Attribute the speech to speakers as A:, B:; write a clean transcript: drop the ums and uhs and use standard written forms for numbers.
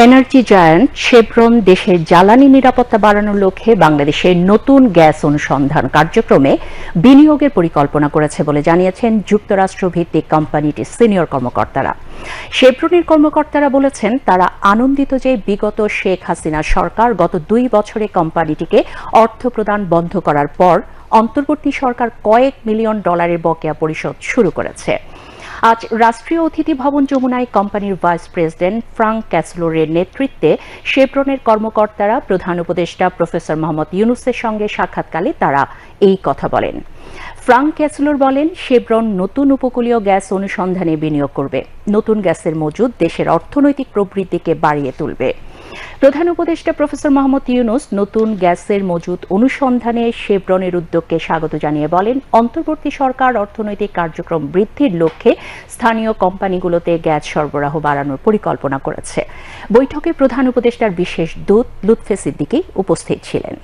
A: Energy giant Chevron দেশের জ্বালানি নিরাপত্তা বাড়ানোর লক্ষ্যে বাংলাদেশের নতুন গ্যাস অনুসন্ধান কার্যক্রমে বিনিয়োগের পরিকল্পনা করেছে বলে জানিয়েছেন যুক্তরাষ্ট্রভিত্তিক কোম্পানিটির সিনিয়র কর্মকর্তারা। শেভরনের কর্মকর্তারা বলেছেন, তারা আনন্দিত যে বিগত শেখ হাসিনা সরকার গত 2 বছরে কোম্পানিটিকে অর্থ প্রদান বন্ধ করার পর অন্তর্বর্তী সরকার কয়েক মিলিয়ন ডলারের বকেয়া পরিশোধ শুরু করেছে। আজ রাষ্ট্রীয় অতিথি ভবন যমুনায় কোম্পানির ভাইস প্রেসিডেন্ট ফ্রাঙ্ক ক্যাসলোরের নেতৃত্বে শেভরনের কর্মকর্তারা প্রধান উপদেষ্টা প্রফেসর মোহাম্মদ ইউনুসের সঙ্গে সাক্ষাৎকালে তারা এই কথা বলেন। ফ্রাঙ্ক ক্যাসলোর বলেন, শেভরন নতুন উপকূলীয় গ্যাস অনুসন্ধানে বিনিয়োগ করবে। নতুন গ্যাসের মজুদ দেশের অর্থনৈতিক প্রবৃদ্ধিকে বাড়িয়ে তুলবে। প্রধান উপদেষ্টা প্রফেসর মোহাম্মদ ইউনুস নতুন গ্যাসের মজুদ অনুসন্ধানে শেভরনের উদ্যোগকে স্বাগত জানিয়ে বলেন, অন্তর্বর্তী সরকার অর্থনৈতিক কার্যক্রম বৃদ্ধির লক্ষ্যে স্থানীয় কোম্পানিগুলোতে গ্যাস সরবরাহ বাড়ানোর পরিকল্পনা করেছে। বৈঠকে প্রধান উপদেষ্টার বিশেষ দূত লুৎফে সিদ্দিকী উপস্থিত ছিলেন।